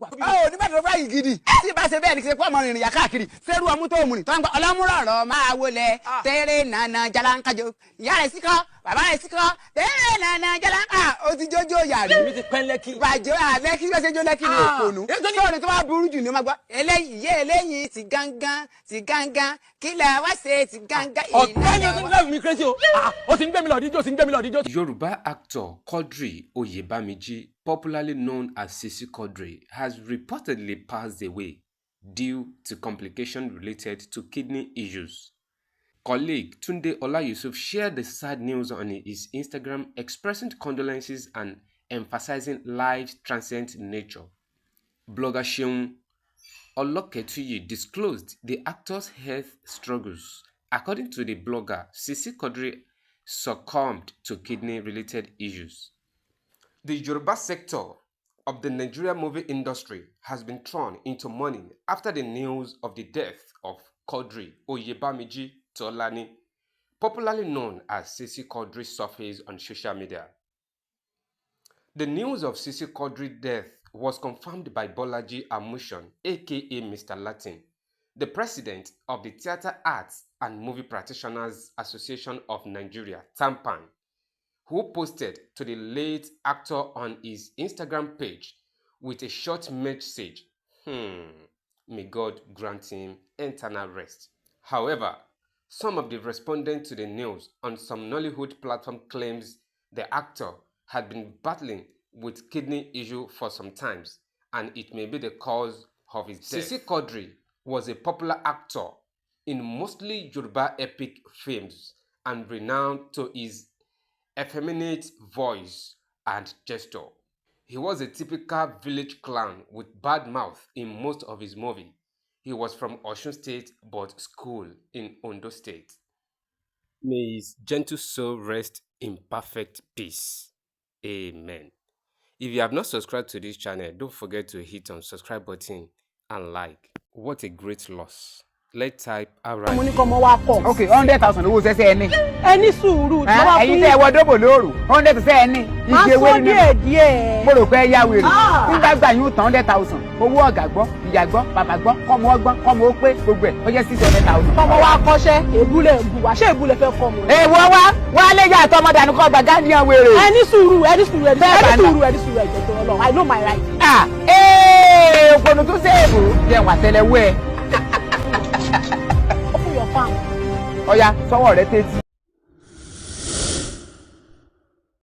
Oh, nígbà tó fẹ́ yìí gidi tí bá ṣe bẹ́ẹ̀ ni ṣe pọ́ ọmọ rìnrìn yà káàkiri ṣerú ọmú tó mú ni tó ń gbọ́ ọlọ́múrọ̀rọ̀ máa wọlé tẹ́rẹ̀ nànà jalankajo ìyá rẹ̀ síkọ́ bàbá rẹ̀ síkọ́ tẹ́rẹ̀ nànà jalanka ó ti jójó yàrá mi ti pẹ́ lẹ́kì bàjọ́ àlẹ́kí bẹ́ẹ̀ ṣe jó lẹ́kì ní òpònú sọ́ọ̀rì tó wá burú jù ní ọmọ gbọ́ eléyìí ti gángan kí lẹ wá ṣe ti gángan. ọ̀gbẹ́ni o ti ń gbẹ́ mi crazy o ti ń gbé mi lọ díjọ́ Yoruba actor Quadrin Oyebamiji, popularly known as Sisi Quadrin, has reportedly passed away due to complications related to kidney issues. Colleague Tunde Olayusuf shared the sad news on his Instagram, expressing condolences and emphasizing life's transient nature. Blogger Seun Oloketuyi disclosed the actor's health struggles. According to the blogger, Sisi Quadrin succumbed to kidney-related issues. The Yoruba sector of the Nigerian movie industry has been thrown into mourning after the news of the death of Quadrin Oyebamiji Tolani, popularly known as Sisi Quadrin, surfaced on social media. The news of Sisi Quadrin's death was confirmed by Bolaji Amusan, aka Mr. Latin, the president of the Theatre Arts and Movie Practitioners Association of Nigeria, TAMPAN, who posted to the late actor on his Instagram page with a short message, may God grant him eternal rest. However, some of the respondents to the news on some Nollywood platform claims the actor had been battling with kidney issue for some time, and it may be the cause of his death. Sisi Quadrin was a popular actor in mostly Yoruba epic films and renowned to his effeminate voice and gesture. He was a typical village clown with bad mouth in most of his movies. He was from Osun State but schooled in Ondo State. May his gentle soul rest in perfect peace. Amen. If you have not subscribed to this channel, don't forget to hit on subscribe button and like. What a great loss. Let's type around. Okay, 100,000 owó sẹ́sẹ́ ẹni. Ẹni sùúrù tí wọ́n ẹ̀yin tẹ́ ẹ wọ dóbò lóòrù 100 sẹ́sẹ́ ẹni. Ìgbé wẹ́rẹ́ díẹ̀. Mo rò pé ẹ yá wèrè. Nígbà gbà yín ó tán 100,000. Owó ọ̀gá gbọ́, ìyá gbọ́, bàbá gbọ́, kọ́mọ ọgbọ́n, kọ́mọ ó pé gbogbo ẹ̀ ó jẹ́ 600,000. Ọmọ wa kọ́ṣẹ́, èbúlẹ̀ ń bu wá, ṣé èbúlẹ̀ fẹ́ kọ́ mu? Èèwọ̀ wá lé yá àtọmọ dànù kọ́ gbàgá ní àwọn wèrè. Ẹni sùúrù ẹ̀jọ̀ tó Ọlọ́run. I know my right. Òpònú tún ṣe èbò jẹ́ wà tẹ́lẹ̀ wú ẹ. Open your palm. Ọya sọ́wọ́ rẹ tẹ́tí.